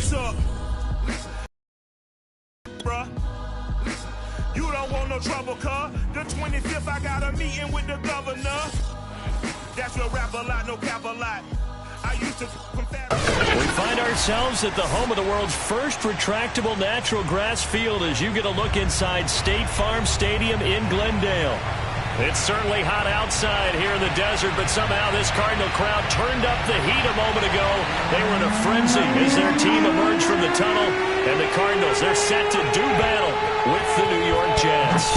what's up? Bruh. You don't want no trouble, cuz. The 25th, I got a meeting with the governor. That's what rap a lot, no cap a lot. I used to We find ourselves at the home of the world's first retractable natural grass field as you get a look inside State Farm Stadium in Glendale. It's certainly hot outside here in the desert, but somehow this Cardinal crowd turned up the heat a moment ago. They were in a frenzy as their team emerged from the tunnel, and the Cardinals, they're set to do battle with the New York Jets.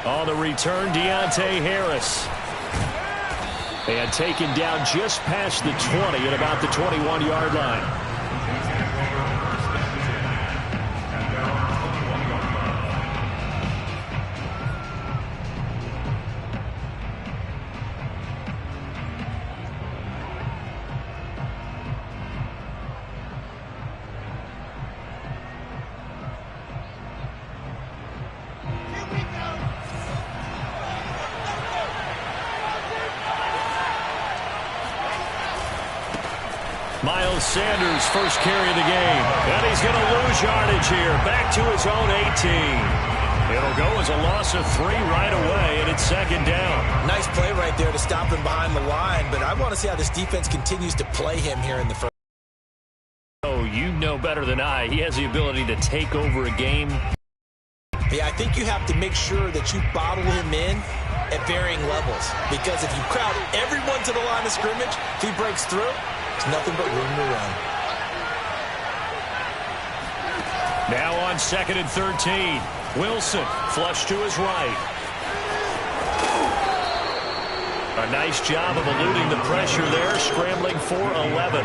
On the return, Deontay Harris. And taken down just past the 20 at about the 21-yard line. Miles Sanders, first carry of the game. And he's going to lose yardage here. Back to his own 18. It'll go as a loss of 3 right away, and it's second down. Nice play right there to stop him behind the line, but I want to see how this defense continues to play him here in the first. Oh, you know better than I. He has the ability to take over a game. Yeah, I think you have to make sure that you bottle him in at varying levels, because if you crowd everyone to the line of scrimmage, if he breaks through, there's nothing but room to run. Now on 2nd and 13. Wilson, flush to his right. A nice job of eluding the pressure there, scrambling for 11.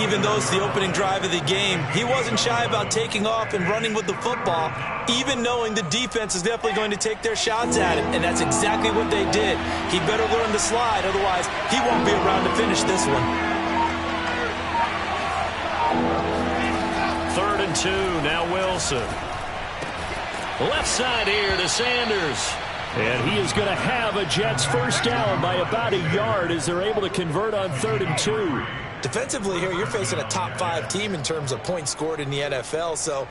Even though it's the opening drive of the game, he wasn't shy about taking off and running with the football, even knowing the defense is definitely going to take their shots at him, and that's exactly what they did. He better learn to slide, otherwise he won't be around to finish this one. 3rd and 2, now Wilson. Left side here to Sanders. And he is going to have a Jets first down by about a yard as they're able to convert on 3rd and 2. Defensively here, you're facing a top 5 team in terms of points scored in the NFL. So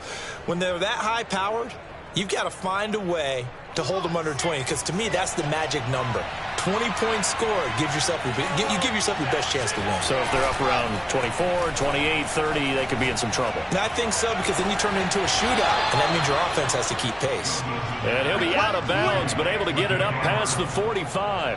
when they're that high-powered, you've got to find a way to hold them under 20, because to me, that's the magic number. 20 points scored gives yourself you give yourself your best chance to win. So if they're up around 24, 28, 30, they could be in some trouble. And I think so, because then you turn it into a shootout, and that means your offense has to keep pace. And he'll be out of bounds, but able to get it up past the 45.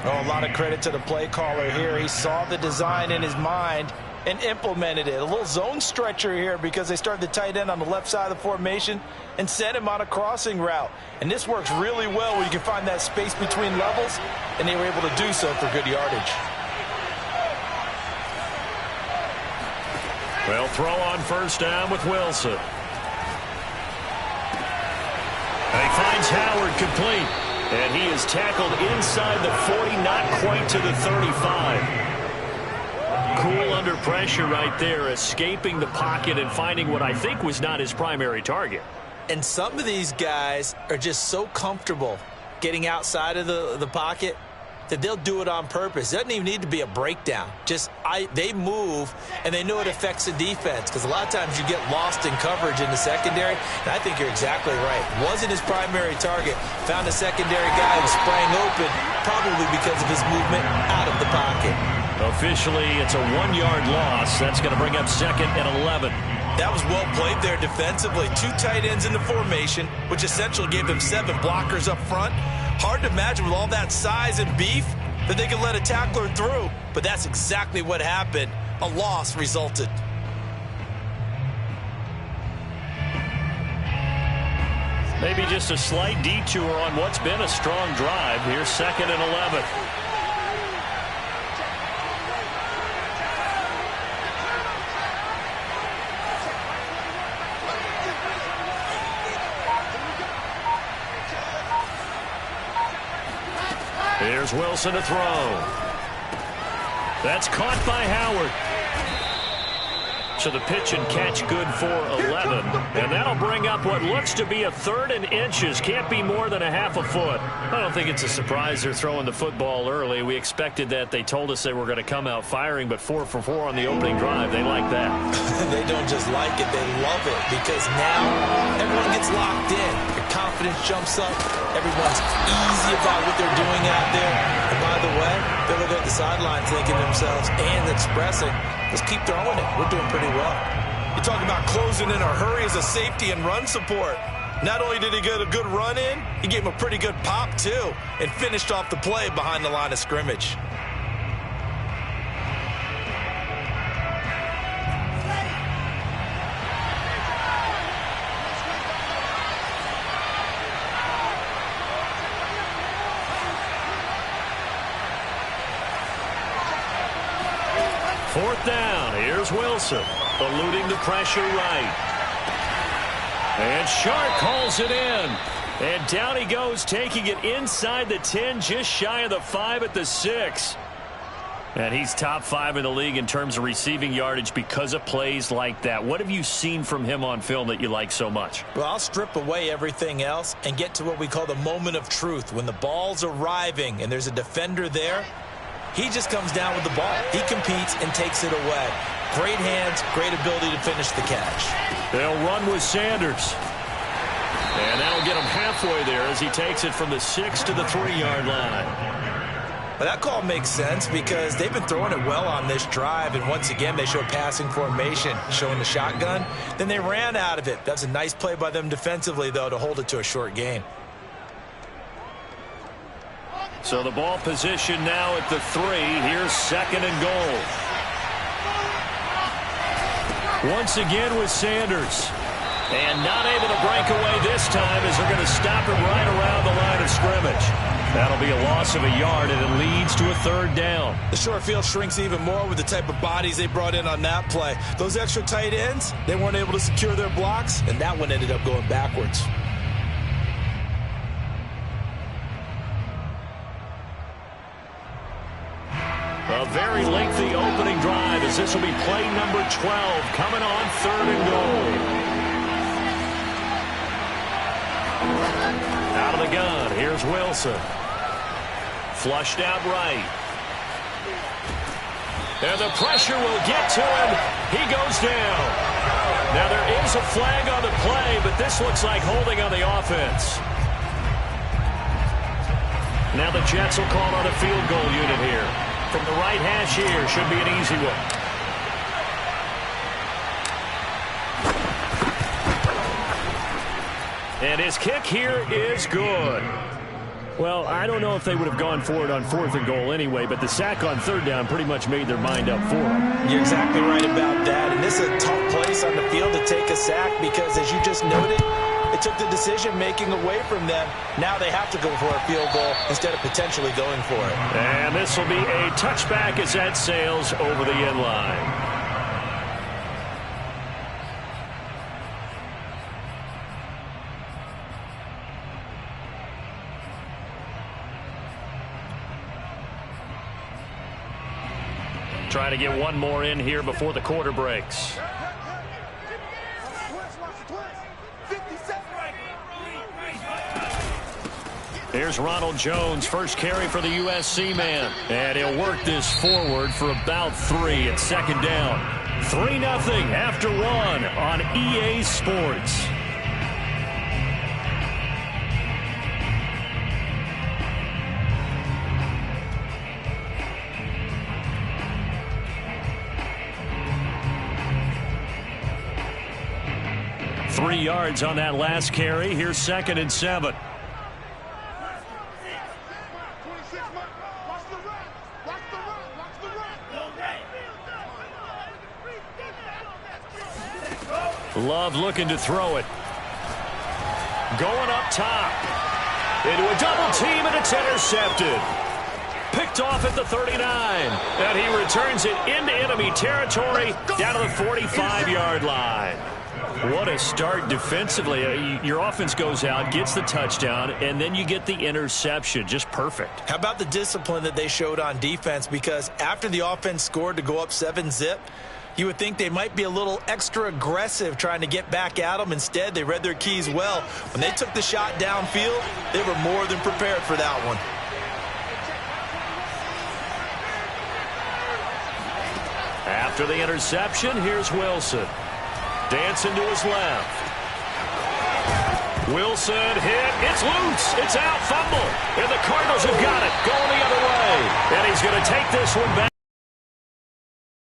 Oh, a lot of credit to the play caller here. He saw the design in his mind and implemented it. A little zone stretcher here, because they started the tight end on the left side of the formation and sent him on a crossing route. And this works really well where you can find that space between levels, and they were able to do so for good yardage. Well, throw on first down with Wilson. And he finds Howard complete. And he is tackled inside the 40, not quite to the 35. Cool under pressure right there, escaping the pocket and finding what I think was not his primary target. And some of these guys are just so comfortable getting outside of the pocket that they'll do it on purpose. It doesn't even need to be a breakdown. They move, and they know it affects the defense, because a lot of times you get lost in coverage in the secondary, and I think you're exactly right. Wasn't his primary target. Found a secondary guy who sprang open, probably because of his movement out of the pocket. Officially, it's a 1-yard loss. That's going to bring up 2nd and 11. That was well played there defensively. 2 tight ends in the formation, which essentially gave them 7 blockers up front. Hard to imagine with all that size and beef that they could let a tackler through. But that's exactly what happened. A loss resulted. Maybe just a slight detour on what's been a strong drive. Here's 2nd and 11. Here's Wilson to throw. That's caught by Howard. So the pitch and catch good for 11. And that'll bring up what looks to be a 3rd and inches. Can't be more than a half a foot. I don't think it's a surprise they're throwing the football early. We expected that. They told us they were going to come out firing, but 4 for 4 on the opening drive. They like that. They don't just like it, they love it, because now everyone gets locked in. Their confidence jumps up. Everyone's easy about what they're doing out there. And by the way, they're looking at the sideline thinking to themselves and expressing, let's keep throwing it. We're doing pretty well. You talk about closing in a hurry as a safety and run support. Not only did he get a good run in, he gave him a pretty good pop, too, and finished off the play behind the line of scrimmage. Fourth down. Here's Wilson, eluding the pressure right. And Shark calls it in. And down he goes, taking it inside the 10, just shy of the 5 at the 6. And he's top 5 in the league in terms of receiving yardage because of plays like that. What have you seen from him on film that you like so much? Well, I'll strip away everything else and get to what we call the moment of truth. When the ball's arriving and there's a defender there, he just comes down with the ball. He competes and takes it away. Great hands, great ability to finish the catch. They'll run with Sanders. And that'll get him halfway there as he takes it from the 6 to the 3-yard line. Well, that call makes sense because they've been throwing it well on this drive, and once again they show passing formation, showing the shotgun. Then they ran out of it. That's a nice play by them defensively, though, to hold it to a short gain. So the ball position now at the 3. Here's 2nd and goal. Once again with Sanders. And not able to break away this time as they're going to stop him right around the line of scrimmage. That'll be a loss of a yard, and it leads to a 3rd down. The short field shrinks even more with the type of bodies they brought in on that play. Those extra tight ends, they weren't able to secure their blocks, and that one ended up going backwards. A very lengthy opening drive as this will be play number 12 coming on 3rd and goal. Out of the gun, here's Wilson. Flushed out right. And the pressure will get to him. He goes down. Now there is a flag on the play, but this looks like holding on the offense. Now the Jets will call on a field goal unit here. From the right hash here, should be an easy one. And his kick here is good. Well, I don't know if they would have gone for it on 4th and goal anyway, but the sack on 3rd down pretty much made their mind up for him. You're exactly right about that. And this is a tough place on the field to take a sack because, as you just noted, it took the decision-making away from them. Now they have to go for a field goal instead of potentially going for it. And this will be a touchback as that sails over the end line. Trying to get one more in here before the quarter breaks. Here's Ronald Jones, first carry for the USC man. And he'll work this forward for about 3 at 2nd down. 3-0 after 1 on EA Sports. Three yards on that last carry. Here's 2nd and 7. Love looking to throw it. Going up top. Into a double team, and it's intercepted. Picked off at the 39. And he returns it into enemy territory down to the 45-yard line. What a start defensively. Your offense goes out, gets the touchdown, and then you get the interception. Just perfect. How about the discipline that they showed on defense? Because after the offense scored to go up 7-zip, you would think they might be a little extra aggressive trying to get back at them. Instead, they read their keys well. When they took the shot downfield, they were more than prepared for that one. After the interception, here's Wilson. Dancing to his left. Wilson hit. It's loose. It's out. Fumble. And the Cardinals have got it. Going the other way. And he's going to take this one back.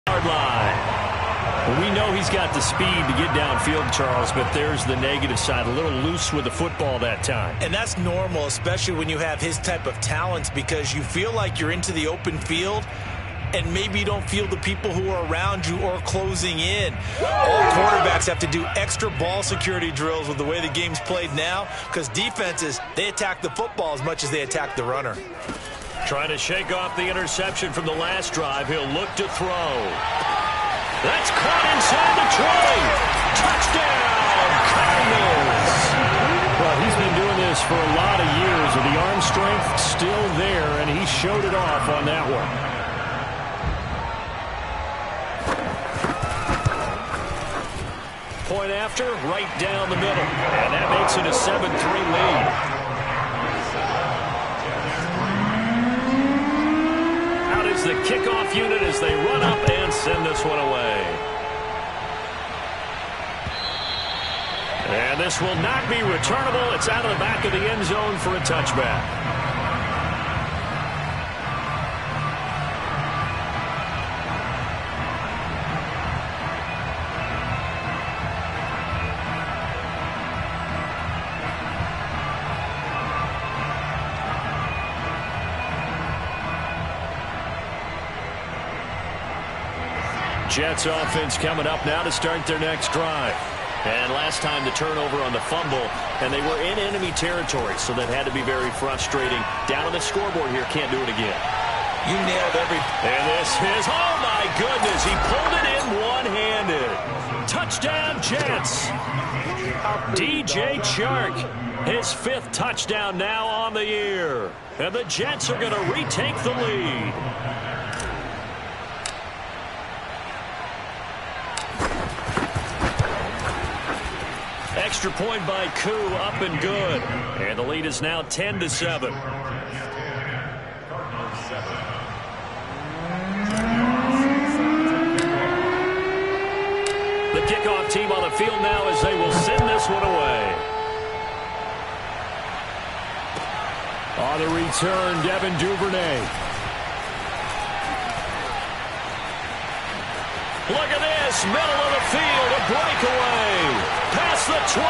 Line. We know he's got the speed to get downfield, Charles, but there's the negative side. A little loose with the football that time. And that's normal, especially when you have his type of talents, because you feel like you're into the open field, and maybe you don't feel the people who are around you or closing in. All quarterbacks have to do extra ball security drills with the way the game's played now, because defenses, they attack the football as much as they attack the runner. Trying to shake off the interception from the last drive. He'll look to throw. That's caught inside the 20. Touchdown, Cardinals. Well, he's been doing this for a lot of years, and the arm strength still there, and he showed it off on that one. Point after, right down the middle. And that makes it a 7-3 lead. Out is the kickoff unit as they run up and send this one away. And this will not be returnable. It's out of the back of the end zone for a touchback. Jets offense coming up now to start their next drive. And last time the turnover on the fumble, and they were in enemy territory, so that had to be very frustrating. Down on the scoreboard here, can't do it again. You nailed every... And this is, oh my goodness, he pulled it in one-handed. Touchdown, Jets. DJ Chark, his 5th touchdown now on the year. And the Jets are going to retake the lead. Extra point by Koo, up and good. And the lead is now 10-7. The kickoff team on the field now as they will send this one away. On the return, Devin Duvernay. Look at this, middle of the field, a breakaway. Past the 20.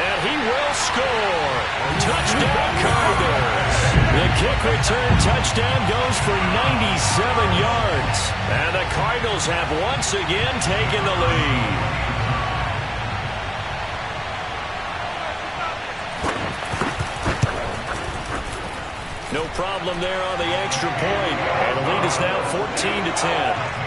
And he will score. Touchdown, Cardinals. The kick return touchdown goes for 97 yards. And the Cardinals have once again taken the lead. No problem there on the extra point. And the lead is now 14-10.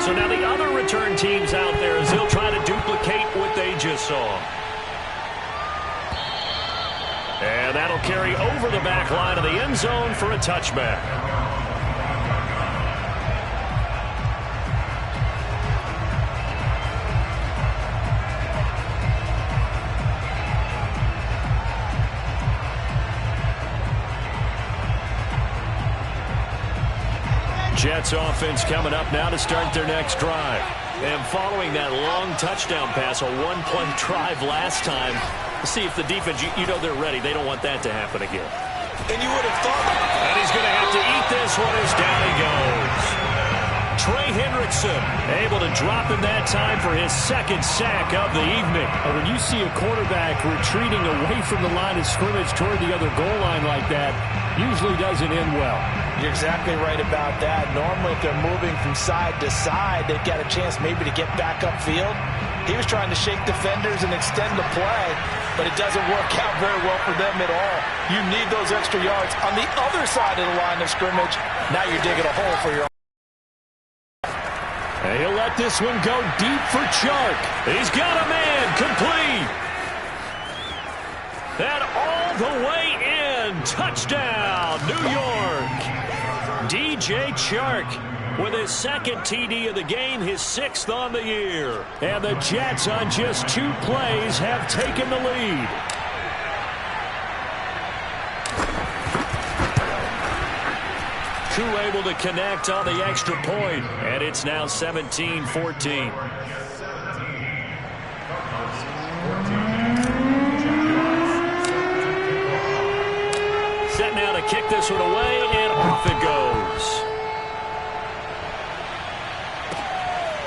So now the other return teams out there as they'll try to duplicate what they just saw. And that'll carry over the back line of the end zone for a touchback. Jets offense coming up now to start their next drive. And following that long touchdown pass, a one-play drive last time, see if the defense, you know they're ready. They don't want that to happen again. And you would have thought... And he's going to have to eat this one as down he goes. Trey Hendrickson able to drop him that time for his 2nd sack of the evening. When you see a quarterback retreating away from the line of scrimmage toward the other goal line like that, usually doesn't end well. You're exactly right about that. Normally, if they're moving from side to side, they've got a chance maybe to get back upfield. He was trying to shake defenders and extend the play. but it doesn't work out very well for them at all. You need those extra yards on the other side of the line of scrimmage. Now you're digging a hole for your own. And he'll let this one go deep for Chark. He's got a man complete. And all the way in. Touchdown, New York. DJ Chark with his second TD of the game, his 6th on the year. And the Jets on just 2 plays have taken the lead. Koo able to connect on the extra point, and it's now 17-14. Set now to kick this one away, and off it goes.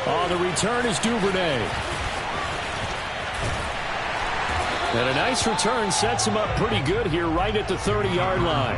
On the return is Duvernay. And a nice return sets him up pretty good here right at the 30-yard line.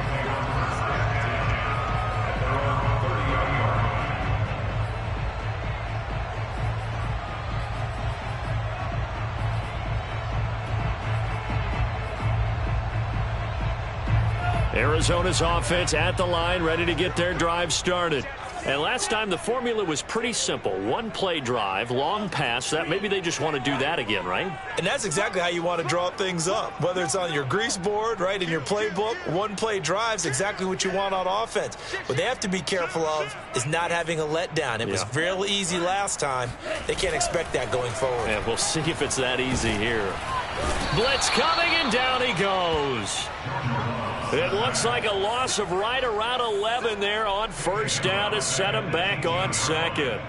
Arizona's offense at the line, ready to get their drive started. And last time the formula was pretty simple. 1-play drive, long pass. That maybe they just want to do that again, right? And that's exactly how you want to draw things up. Whether it's on your grease board, right, in your playbook, 1-play drive's exactly what you want on offense. What they have to be careful of is not having a letdown. It was real easy last time. They can't expect that going forward. And we'll see if it's that easy here. Blitz coming, and down he goes. It looks like a loss of right around 11 there on first down to set him back on second.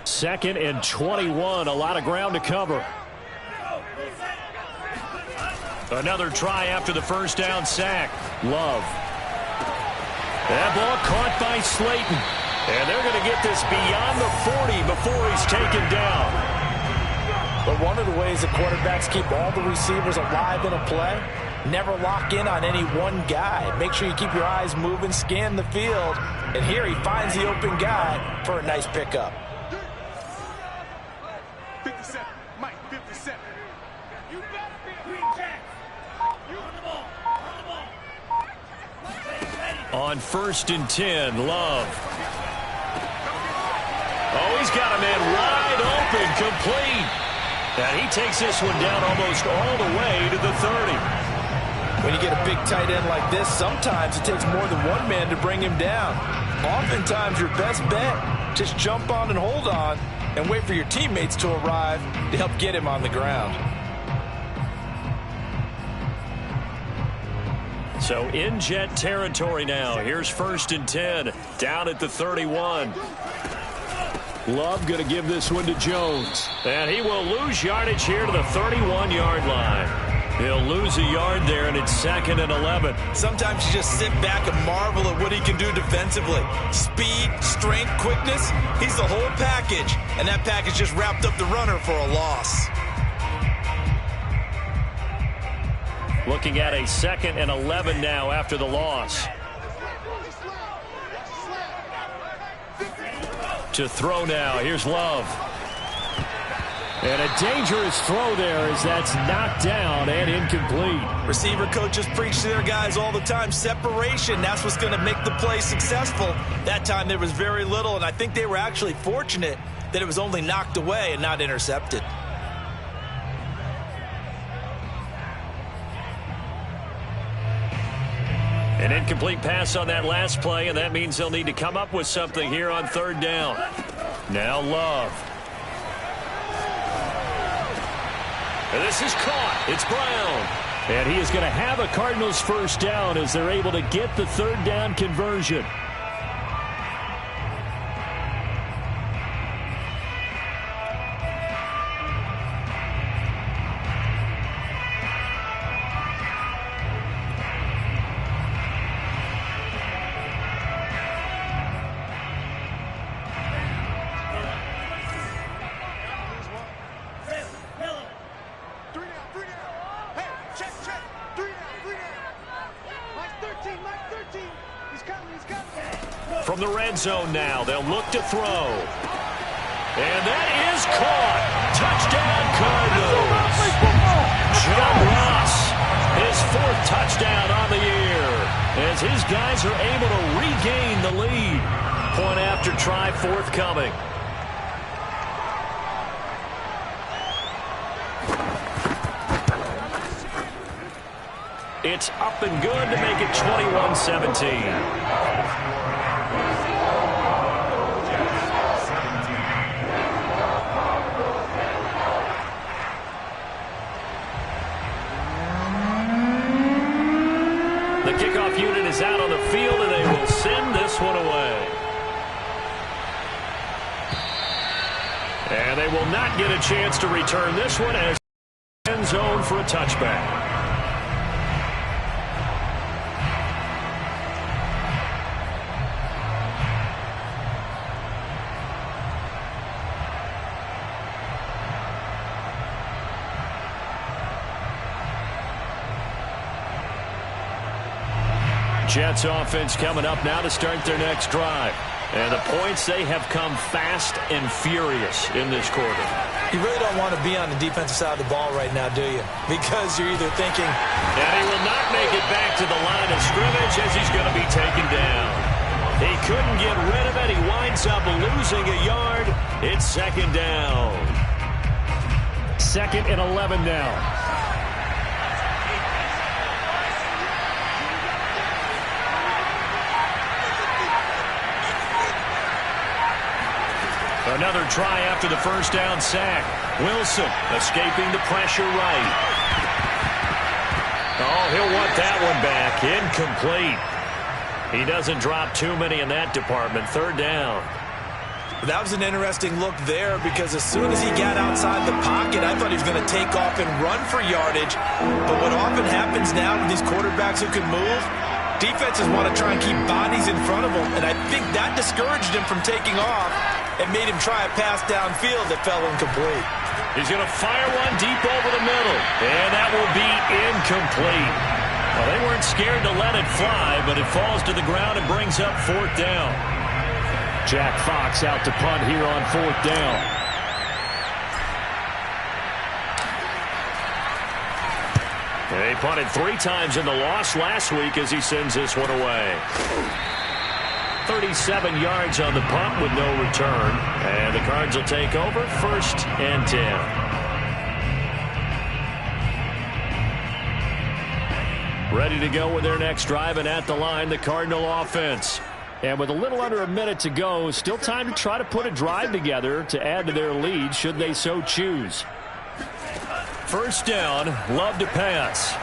Second and 21, a lot of ground to cover. Another try after the first down sack. Love. That ball caught by Slayton. And they're going to get this beyond the 40 before he's taken down. But one of the ways the quarterbacks keep all the receivers alive in a play, never lock in on any one guy. Make sure you keep your eyes moving, scan the field. And here he finds the open guy for a nice pickup. 57, Mike, 57. You better be Green Jack. You on the ball. On first and 10, Love. Oh, he's got a man wide open, complete. And he takes this one down almost all the way to the 30. When you get a big tight end like this, sometimes it takes more than one man to bring him down. Oftentimes, your best bet, just jump on and hold on and wait for your teammates to arrive to help get him on the ground. So in Jet territory now. Here's first and 10, down at the 31. Love going to give this one to Jones. And he will lose yardage here to the 31-yard line. He'll lose a yard there, and it's 2nd and 11. Sometimes you just sit back and marvel at what he can do defensively. Speed, strength, quickness, he's the whole package. And that package just wrapped up the runner for a loss. Looking at a 2nd and 11 now after the loss. To throw now. Here's Love. And a dangerous throw there as that's knocked down and incomplete. Receiver coaches preach to their guys all the time. Separation, that's what's going to make the play successful. That time there was very little, and I think they were actually fortunate that it was only knocked away and not intercepted. An incomplete pass on that last play, and that means they'll need to come up with something here on 3rd down. Now Love. And this is caught. It's Brown. And he is going to have a Cardinals first down as they're able to get the 3rd down conversion. From the red zone now, they'll look to throw. And that is caught. Touchdown, Cardinals. John Ross, his 4th touchdown on the year, as his guys are able to regain the lead. Point after try forthcoming. It's up and good to make it 21-17. The kickoff unit is out on the field, and they will send this one away. And they will not get a chance to return this one as end zone for a touchback. Jets offense coming up now to start their next drive. And the points, they have come fast and furious in this quarter. You really don't want to be on the defensive side of the ball right now, do you? Because you're either thinking... And he will not make it back to the line of scrimmage as he's going to be taken down. He couldn't get rid of it. He winds up losing a yard. It's 2nd down. 2nd and 11 now. Another try after the 1st down sack. Wilson escaping the pressure right. Oh, he'll want that one back. Incomplete. He doesn't drop too many in that department. 3rd down. That was an interesting look there because as soon as he got outside the pocket, I thought he was going to take off and run for yardage. But what often happens now with these quarterbacks who can move, defenses want to try and keep bodies in front of them. And I think that discouraged him from taking off and made him try a pass downfield that fell incomplete. He's going to fire one deep over the middle, and that will be incomplete. Well, they weren't scared to let it fly, but it falls to the ground and brings up 4th down. Jack Fox out to punt here on 4th down. He punted 3 times in the loss last week as he sends this one away. 37 yards on the punt with no return. And the Cards will take over 1st and 10. Ready to go with their next drive, and at the line, the Cardinal offense. And with a little under a minute to go, still time to try to put a drive together to add to their lead should they so choose. 1st down, Love to pass.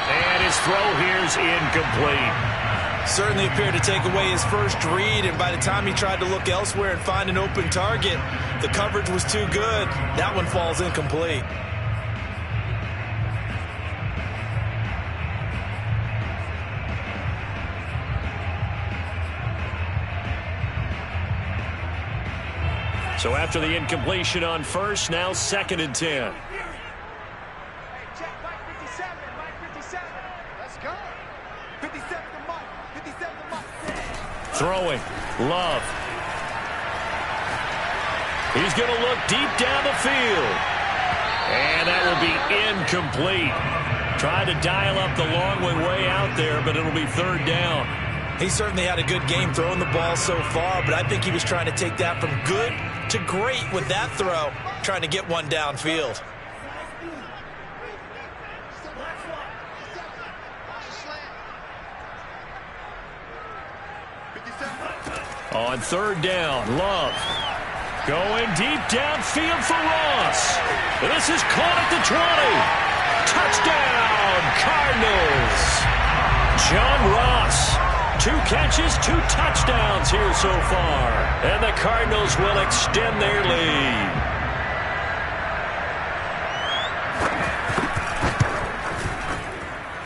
And his throw here's incomplete. Certainly appeared to take away his first read, and by the time he tried to look elsewhere and find an open target, the coverage was too good. That one falls incomplete. So after the incompletion on 1st, now 2nd and 10. Throwing, Love. He's going to look deep down the field. And that will be incomplete. Tried to dial up the long way out there, but it'll be 3rd down. He certainly had a good game throwing the ball so far, but I think he was trying to take that from good to great with that throw, trying to get one downfield. On 3rd down, Love going deep downfield for Ross. This is caught at the 20. Touchdown, Cardinals. John Ross, 2 catches, 2 touchdowns here so far. And the Cardinals will extend their lead.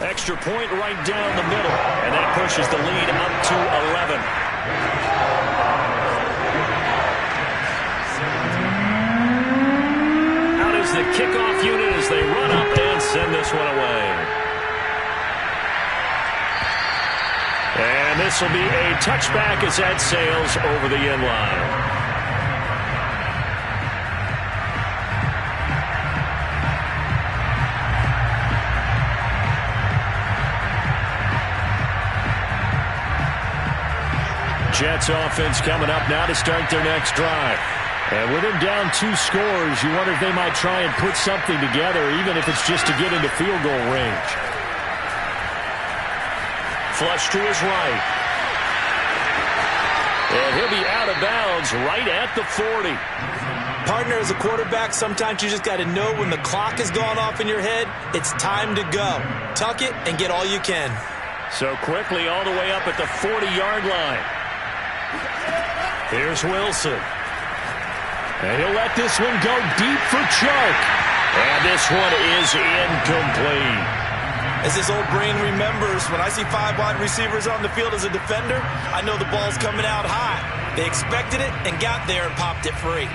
Extra point right down the middle. And that pushes the lead up to 11. The kickoff unit as they run up and send this one away. And And this will be a touchback as that sails over the end line. Jets offense coming up now to start their next drive. And with them down 2 scores, you wonder if they might try and put something together, even if it's just to get into field goal range. Flush to his right. And he'll be out of bounds right at the 40. Partner, as a quarterback, sometimes you just got to know when the clock has gone off in your head, it's time to go. Tuck it and get all you can. So quickly all the way up at the 40-yard line. Here's Wilson. And he'll let this one go deep for Chark. And this one is incomplete. As his old brain remembers, when I see 5 wide receivers on the field as a defender, I know the ball's coming out high. They expected it and got there and popped it free.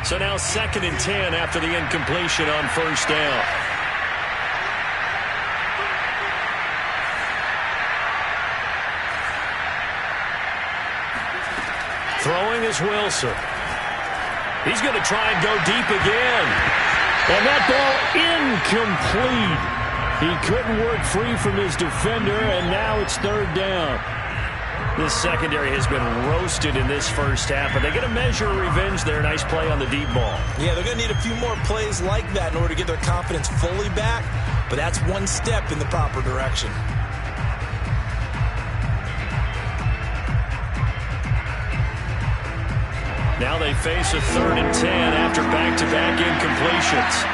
So now 2nd and 10 after the incompletion on first down. Throwing is Wilson. He's going to try and go deep again. And that ball incomplete. He couldn't work free from his defender, and now it's 3rd down. This secondary has been roasted in this first half, but they get a measure of revenge there. Nice play on the deep ball. Yeah, they're going to need a few more plays like that in order to get their confidence fully back, but that's one step in the proper direction. Now they face a 3rd and 10 after back-to-back incompletions.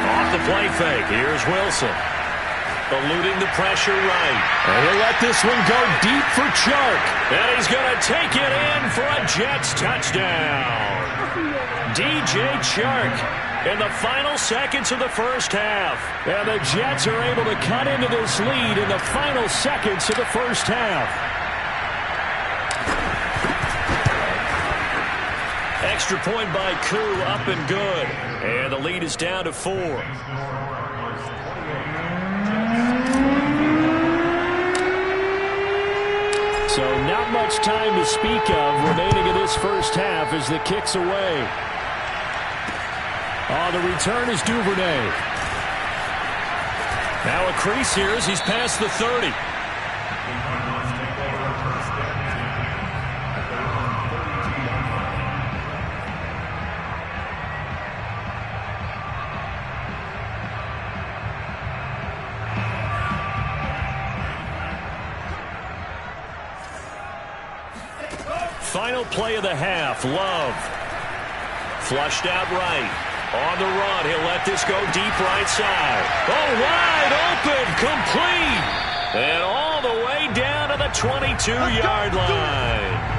Off the play fake. Here's Wilson. Eluding the pressure right. And he'll let this one go deep for Chark. And he's going to take it in for a Jets touchdown. DJ Chark in the final seconds of the first half. And the Jets are able to cut into this lead in the final seconds of the first half. Extra point by Koo, up and good. And the lead is down to 4. So not much time to speak of remaining in this first half as the kick's away. On the return is Duvernay. Now a crease here as he's past the 30. Final play of the half. Love. Flushed out right. On the run, he'll let this go deep right side. Oh, wide open, complete. And all the way down to the 22-yard line.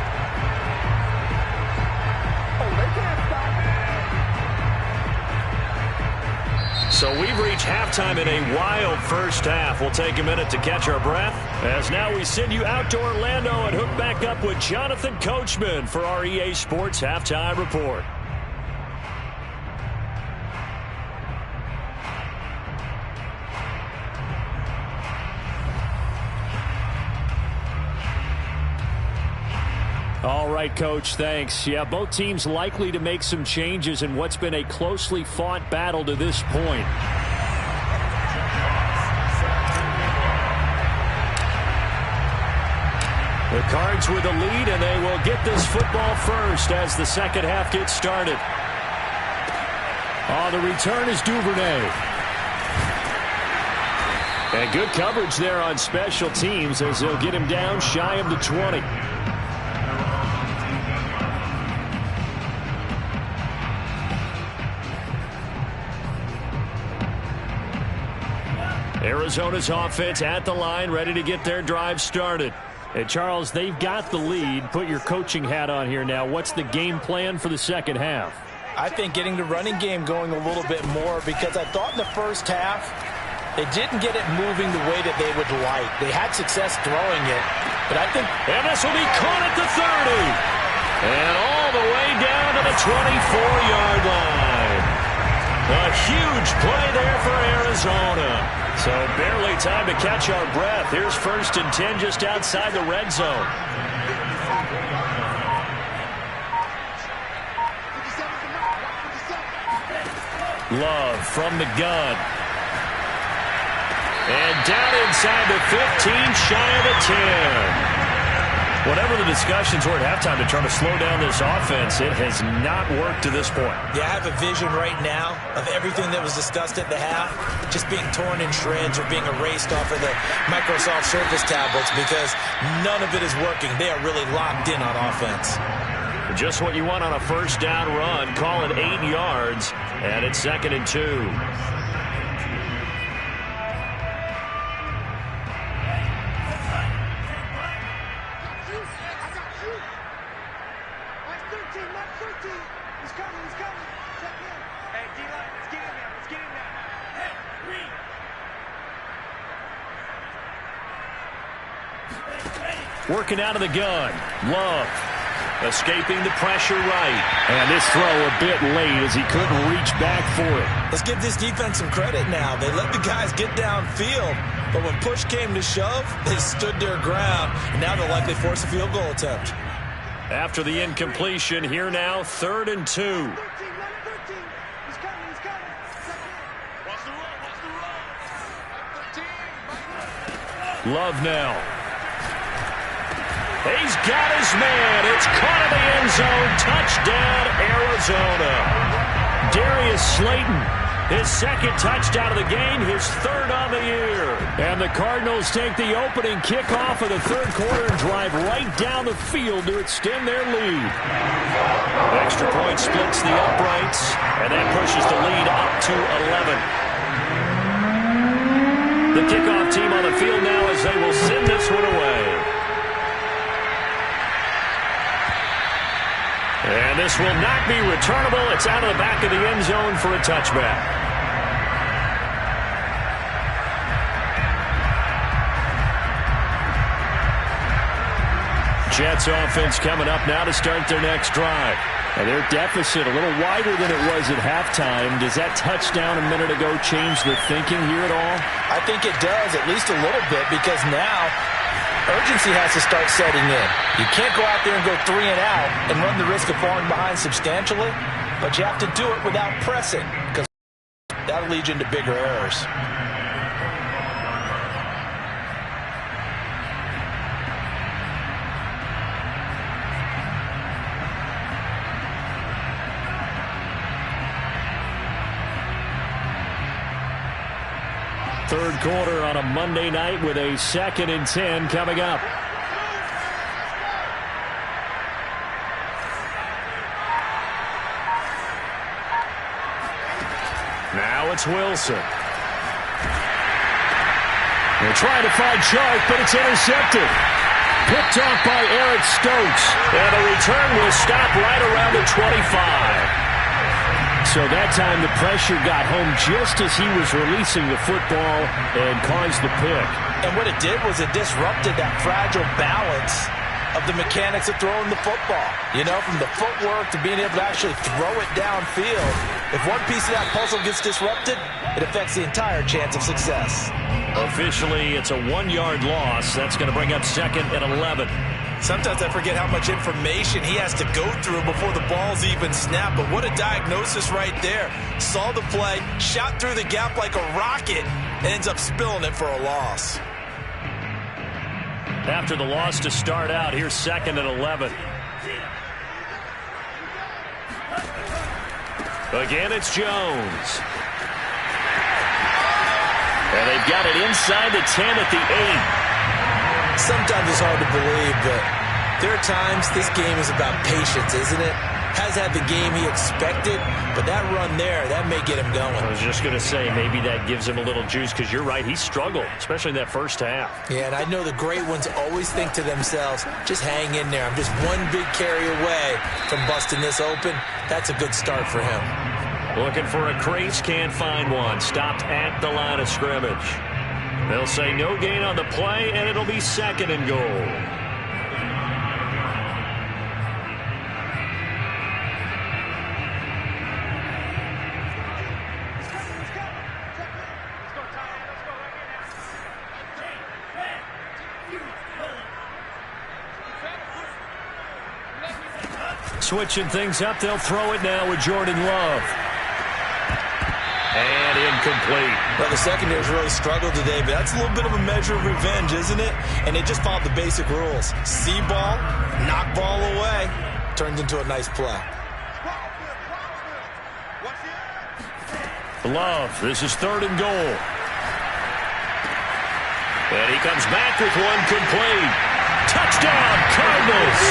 So we've reached halftime in a wild first half. We'll take a minute to catch our breath, as now we send you out to Orlando and hook back up with Jonathan Coachman for our EA Sports Halftime Report. All right, Coach, thanks. Yeah, both teams likely to make some changes in what's been a closely fought battle to this point. The Cards with the lead, and they will get this football first as the second half gets started. On the return is Duvernay. And good coverage there on special teams as they'll get him down shy of the 20. Arizona's offense at the line, ready to get their drive started. And Charles, they've got the lead. Put your coaching hat on here now. What's the game plan for the second half? I think getting the running game going a little bit more, because I thought in the first half They didn't get it moving the way that they would like. They had success throwing it, but I think... And this will be caught at the 30. And all the way down to the 24-yard line. A huge play there for Arizona. So barely time to catch our breath. Here's 1st and 10 just outside the red zone. Love from the gun. And down inside the 15, shy of the 10. Whatever the discussions were at halftime to try to slow down this offense, it has not worked to this point. Yeah, I have a vision right now of everything that was discussed at the half just being torn in shreds or being erased off of the Microsoft Surface tablets because none of it is working. They are really locked in on offense. Just what you want on a 1st down run. Call it 8 yards, and it's 2nd and 2. Working out of the gun. Love. Escaping the pressure right. And this throw a bit late as he couldn't reach back for it. Let's give this defense some credit now. They let the guys get downfield. But when push came to shove, they stood their ground. And now they'll likely force a field goal attempt. After the incompletion, here now, 3rd and 2. Love now. He's got his man. It's caught in the end zone. Touchdown, Arizona. Darius Slayton, his 2nd touchdown of the game, his 3rd on the year. And the Cardinals take the opening kickoff of the 3rd quarter and drive right down the field to extend their lead. Extra point splits the uprights, and that pushes the lead up to 11. The kickoff team on the field now as they will send this one away. And this will not be returnable. It's out of the back of the end zone for a touchback. Jets offense coming up now to start their next drive. And their deficit a little wider than it was at halftime. Does that touchdown a minute ago change the thinking here at all? I think it does, at least a little bit, because now urgency has to start setting in. You can't go out there and go 3 and out and run the risk of falling behind substantially, but you have to do it without pressing because that'll lead you into bigger errors. Third quarter on a Monday night with a 2nd and 10 coming up. Now it's Wilson. They're trying to find Chark, but it's intercepted. Picked off by Eric Stokes. And a return will stop right around the 25. So that time the pressure got home just as he was releasing the football and caused the pick. And what it did was it disrupted that fragile balance of the mechanics of throwing the football. You know, from the footwork to being able to actually throw it downfield. If one piece of that puzzle gets disrupted, it affects the entire chance of success. Officially, it's a 1-yard loss. That's going to bring up 2nd and 11. Sometimes I forget how much information he has to go through before the ball's even snapped. But what a diagnosis right there. Saw the play, shot through the gap like a rocket, and ends up spilling it for a loss. After the loss to start out, here's 2nd and 11. Again, it's Jones. And they've got it inside the 10 at the 8. Sometimes it's hard to believe, but there are times this game is about patience, isn't it? Has had the game he expected, but that run there, that may get him going. I was just going to say, maybe that gives him a little juice, because you're right, he struggled, especially in that first half. Yeah, and I know the great ones always think to themselves, just hang in there. I'm just one big carry away from busting this open. That's a good start for him. Looking for a crease, can't find one. Stopped at the line of scrimmage. They'll say no gain on the play, and it'll be 2nd and goal. Switching things up, they'll throw it now with Jordan Love. And incomplete. Well, the secondary's really struggled today, but that's a little bit of a measure of revenge, isn't it? And they just followed the basic rules. See ball, knock ball away, turns into a nice play. Love, this is 3rd and goal. And he comes back with one complete. Touchdown, Cardinals!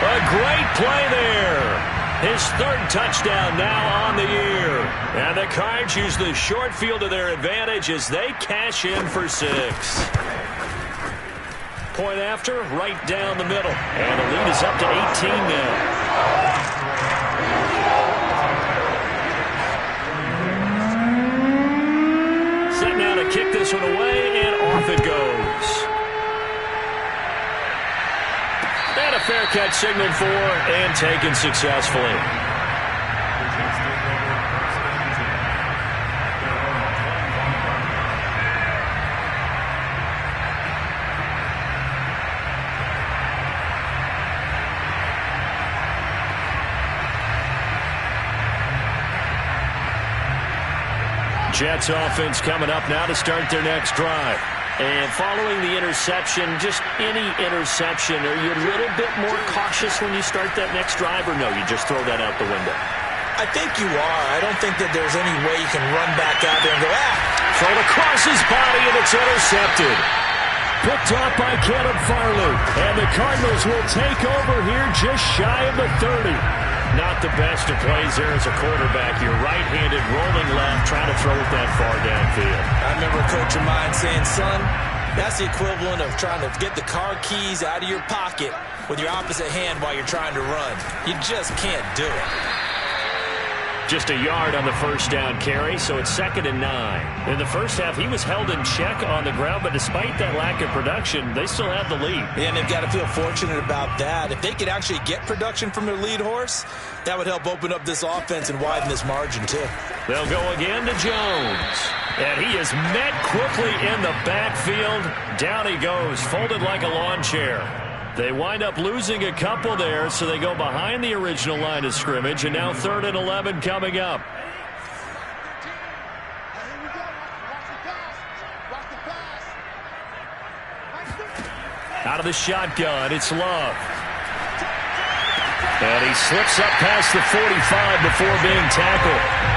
A great play there. His 3rd touchdown now on the year. And the Cards use the short field to their advantage as they cash in for 6. Point after, right down the middle. And the lead is up to 18 now. Set now to kick this one away, and off it goes. And a fair catch signaled for and taken successfully. Jets offense coming up now to start their next drive. And following the interception, just any interception, are you a little bit more cautious when you start that next drive, or no, you just throw that out the window? I think you are. I don't think that there's any way you can run back out there and go, Thrown across his body, and it's intercepted. Picked off by Caleb Farley. And the Cardinals will take over here just shy of the 30. Not the best of plays there as a quarterback. You're right-handed, rolling left, trying to throw it that far downfield. I remember a coach of mine saying, son, that's the equivalent of trying to get the car keys out of your pocket with your opposite hand while you're trying to run. You just can't do it. Just a yard on the first down carry, so it's 2nd and 9. In the first half, he was held in check on the ground, but despite that lack of production, they still have the lead. Yeah, and they've got to feel fortunate about that. If they could actually get production from their lead horse, that would help open up this offense and widen this margin, too. They'll go again to Jones. And he is met quickly in the backfield. Down he goes, folded like a lawn chair. They wind up losing a couple there, so they go behind the original line of scrimmage, and now 3rd and 11 coming up. Out of the shotgun, it's Love. And he slips up past the 45 before being tackled.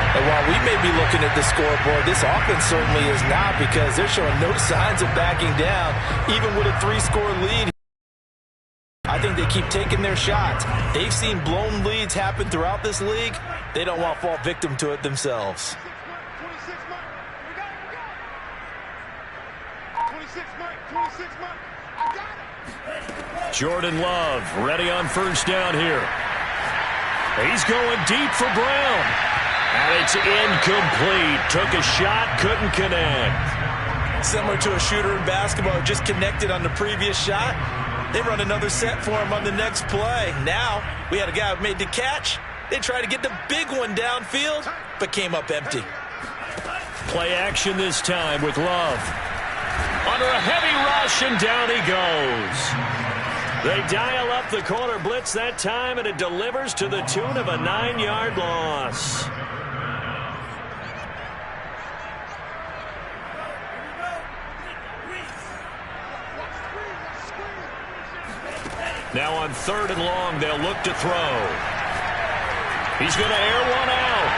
And while we may be looking at the scoreboard, this offense certainly is not, because they're showing no signs of backing down, even with a 3-score lead. I think they keep taking their shots. They've seen blown leads happen throughout this league. They don't want to fall victim to it themselves. Jordan Love ready on first down here. He's going deep for Brown. And it's incomplete. Took a shot, couldn't connect. Similar to a shooter in basketball, just connected on the previous shot. They run another set for him on the next play. Now, we had a guy who made the catch. They tried to get the big one downfield, but came up empty. Play action this time with Love. Under a heavy rush, and down he goes. They dial up the corner blitz that time, and it delivers to the tune of a 9-yard loss. Now on 3rd and long, they'll look to throw. He's going to air one out.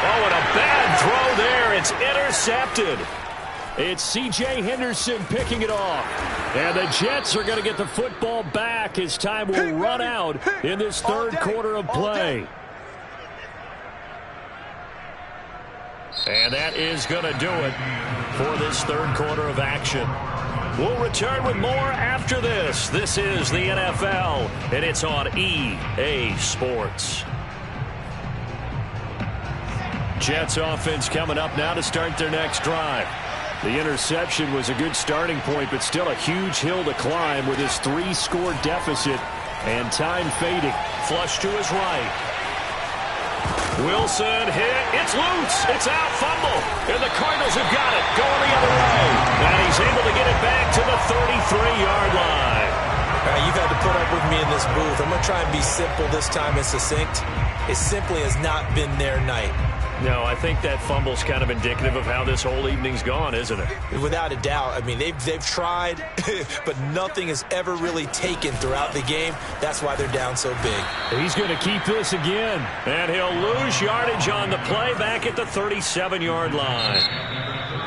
Oh, and a bad throw there. It's intercepted. It's C.J. Henderson picking it off. And the Jets are going to get the football back as time will run out in this 3rd quarter of play. And that is going to do it for this 3rd quarter of action. We'll return with more after this. This is the NFL, and it's on EA Sports. Jets offense coming up now to start their next drive. The interception was a good starting point, but still a huge hill to climb with his 3-score deficit and time fading. Flush to his right. Wilson hit. It's loose. It's out. Fumble. And the Cardinals have got it. Going the other way. And he's able to get it back to the 33-yard line. You've had to put up with me in this booth. I'm going to try and be simple this time and succinct. It simply has not been their night. No, I think that fumble's kind of indicative of how this whole evening's gone, isn't it? Without a doubt. I mean, they've tried, but nothing has ever really taken throughout the game. That's why they're down so big. He's going to keep this again. And he'll lose yardage on the play back at the 37-yard line.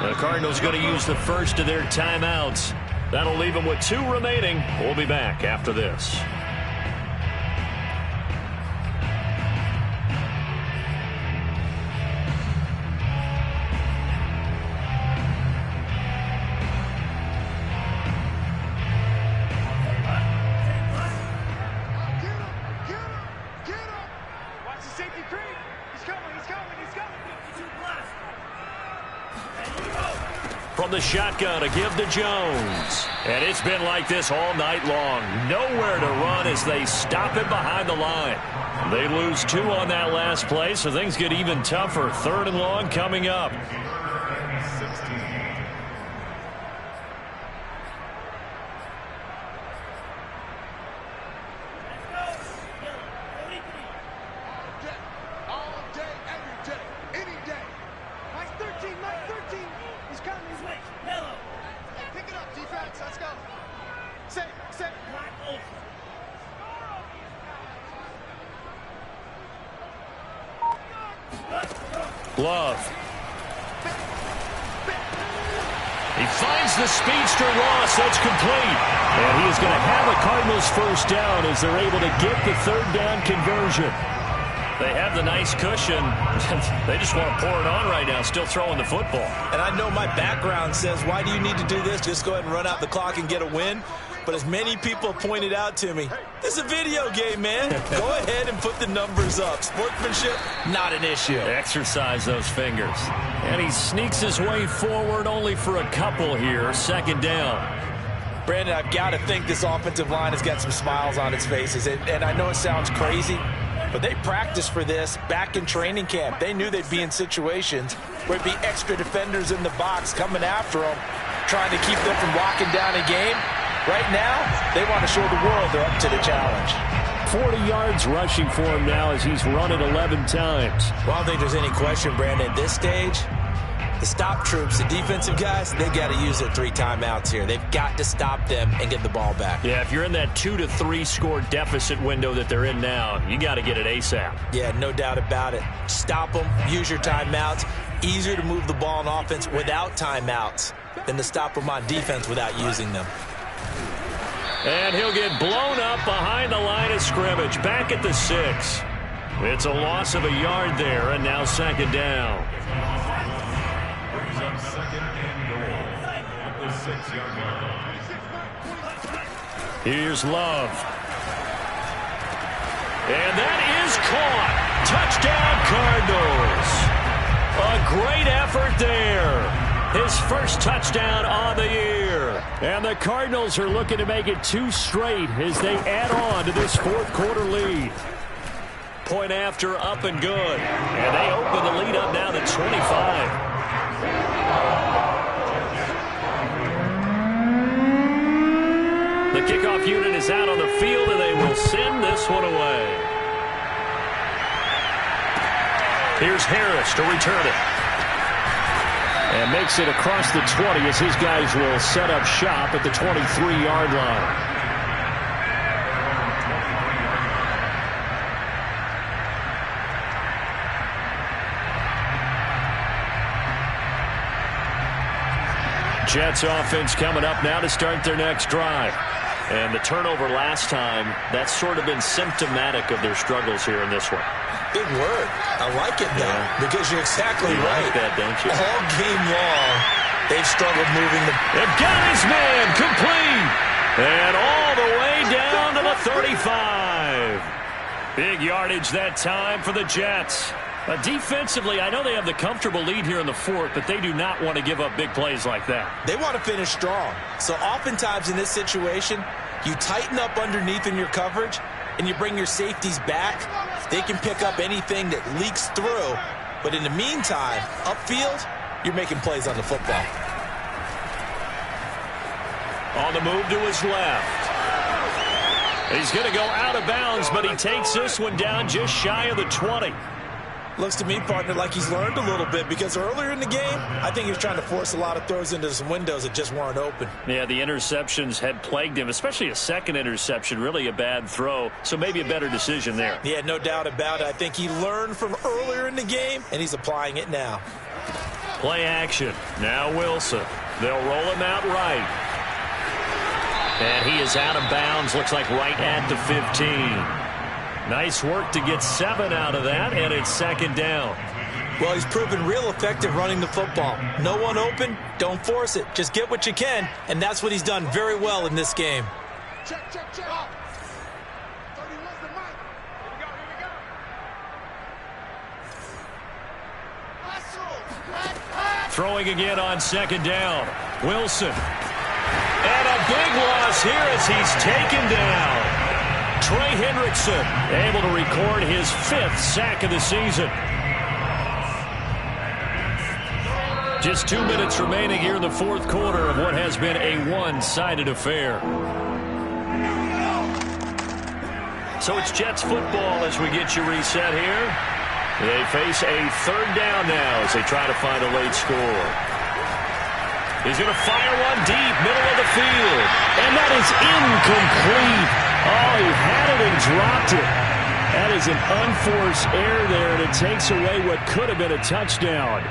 The Cardinals going to use the first of their timeouts. That'll leave them with 2 remaining. We'll be back after this. From the shotgun to give to Jones. And it's been like this all night long. Nowhere to run as they stop him behind the line. They lose 2 on that last play, so things get even tougher. 3rd and long coming up. Love. He finds the speedster Ross. That's complete. And he is going to have a Cardinals first down as they're able to get the 3rd down conversion. They have the nice cushion. They just want to pour it on right now, still throwing the football. And I know my background says, why do you need to do this? Just go ahead and run out the clock and get a win. But as many people pointed out to me, this is a video game, man. Go ahead and put the numbers up. Sportsmanship, not an issue. Exercise those fingers. And he sneaks his way forward only for a couple here. 2nd down. Brandon, I've got to think this offensive line has got some smiles on its faces. And I know it sounds crazy, but they practiced for this back in training camp. They knew they'd be in situations where it'd be extra defenders in the box coming after them, trying to keep them from locking down a game. Right now, they want to show the world they're up to the challenge. 40 yards rushing for him now as he's run it 11 times. Well, I don't think there's any question, Brandon, at this stage, the stop troops, the defensive guys, they got to use their 3 timeouts here. They've got to stop them and get the ball back. Yeah, if you're in that 2 to 3 score deficit window that they're in now, you got to get it ASAP. Yeah, no doubt about it. Stop them, use your timeouts. Easier to move the ball on offense without timeouts than to stop them on defense without using them. And he'll get blown up behind the line of scrimmage, back at the 6. It's a loss of a yard there, and now 2nd down. Brings up 2nd and goal at the 6-yard line. Here's Love. And that is caught. Touchdown, Cardinals. A great effort there. His first touchdown on the year. And the Cardinals are looking to make it 2 straight as they add on to this 4th quarter lead. Point after, up and good. And they open the lead up now to 25. The kickoff unit is out on the field, and they will send this one away. Here's Harris to return it. And makes it across the 20 as his guys will set up shop at the 23-yard line. Jets offense coming up now to start their next drive. And the turnover last time, that's sort of been symptomatic of their struggles here in this one. Big word. I like it now because you're exactly right. Like that, don't you? All game long, they've struggled moving the... They've got his man complete. And all the way down to the 35. Big yardage that time for the Jets. Defensively, I know they have the comfortable lead here in the fourth, but they do not want to give up big plays like that. They want to finish strong. So oftentimes in this situation, you tighten up underneath in your coverage, and you bring your safeties back. They can pick up anything that leaks through. But in the meantime, upfield, you're making plays on the football. On the move to his left. He's going to go out of bounds, but he takes this one down just shy of the 20. Looks to me, partner, like he's learned a little bit, because earlier in the game, I think he was trying to force a lot of throws into some windows that just weren't open. Yeah, the interceptions had plagued him, especially a second interception, really a bad throw, so maybe a better decision there. Yeah, no doubt about it. I think he learned from earlier in the game, and he's applying it now. Play action. Now Wilson. They'll roll him out right. And he is out of bounds, looks like right at the 15. Nice work to get 7 out of that, and it's second down. Well, he's proven real effective running the football. No one open, don't force it. Just get what you can, and that's what he's done very well in this game. Check. 31's the mic. Here we go. Throwing again on second down. Wilson. And a big loss here as he's taken down. Trey Hendrickson able to record his 5th sack of the season. Just 2 minutes remaining here in the fourth quarter of what has been a one-sided affair. So it's Jets football as we get you reset here. They face a third down now as they try to find a late score. He's going to fire one deep, middle of the field. And that is incomplete. Oh, he had it and dropped it. That is an unforced error there, and it takes away what could have been a touchdown.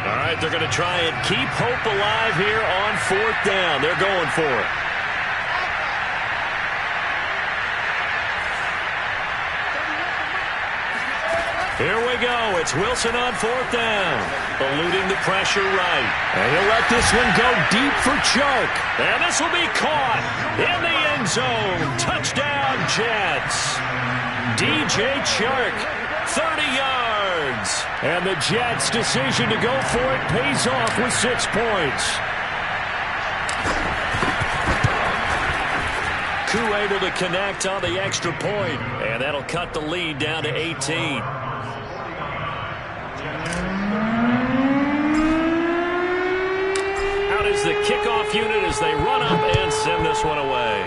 All right, they're going to try and keep hope alive here on fourth down. They're going for it. Here we go. It's Wilson on fourth down. Eluding the pressure right. And he'll let this one go deep for Chark. And this will be caught in the end zone. Touchdown, Jets. DJ Chark, 30 yards. And the Jets' decision to go for it pays off with 6 points. Koo able to connect on the extra point. And that'll cut the lead down to 18. Out is the kickoff unit as they run up and send this one away.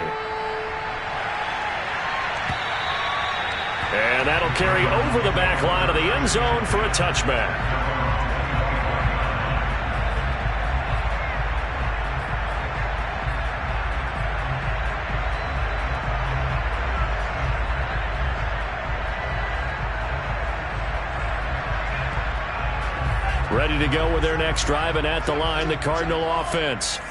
And that'll carry over the back line of the end zone for a touchback. Ready to go with their next drive, and at the line, the Cardinal offense.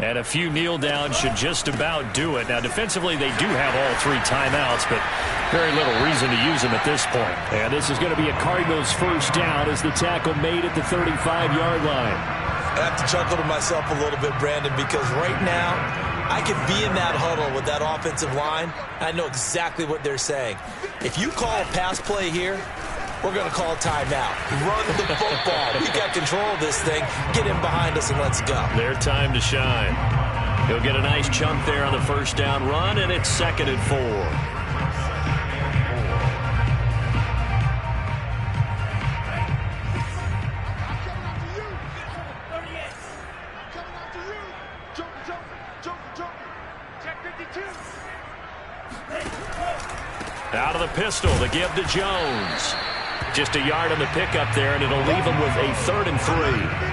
And a few kneel downs should just about do it. Now, defensively, they do have all 3 timeouts, but very little reason to use them at this point. And this is going to be a Cardinals first down as the tackle made at the 35-yard line. I have to chuckle to myself a little bit, Brandon, because right now I could be in that huddle with that offensive line. I know exactly what they're saying. If you call a pass play here, we're going to call a timeout. Run the football. We got control of this thing. Get in behind us and let's go. Their time to shine. He'll get a nice chunk there on the first down run, and it's 2nd and 4. Out of the pistol, the give to Jones. Just a yard on the pickup there, and it'll leave him with a 3rd and 3.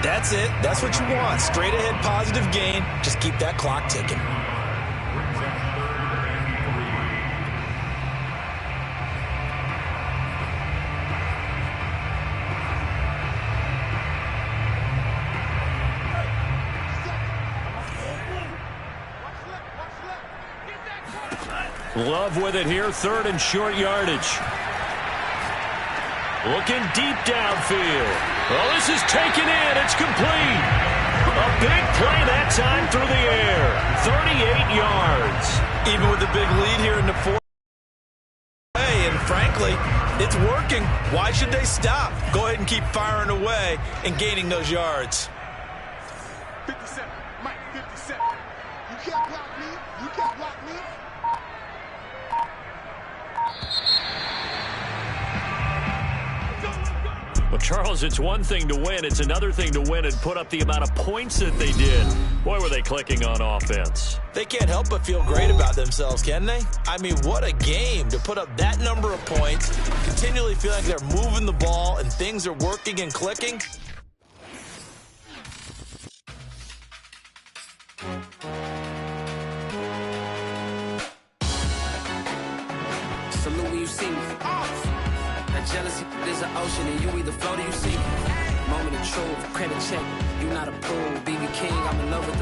That's it. That's what you want. Straight ahead positive gain. Just keep that clock ticking. Love with it here, 3rd and short yardage. Looking deep downfield. Well, this is taken in. It's complete. A big play that time through the air. 38 yards. Even with the big lead here in the fourth. And frankly, it's working. Why should they stop? Go ahead and keep firing away and gaining those yards. 57, Mike, 57. You can't block me. You can't block me. Well, Charles, it's one thing to win. It's another thing to win and put up the amount of points that they did. Boy, were they clicking on offense. They can't help but feel great about themselves, can they? I mean, what a game to put up that number of points, continually feeling like they're moving the ball and things are working and clicking. Salute when you see me. That jealousy is an ocean, and you either float or you sink. Moment of truth, credit check. You not approved. BB King, I'm in love with the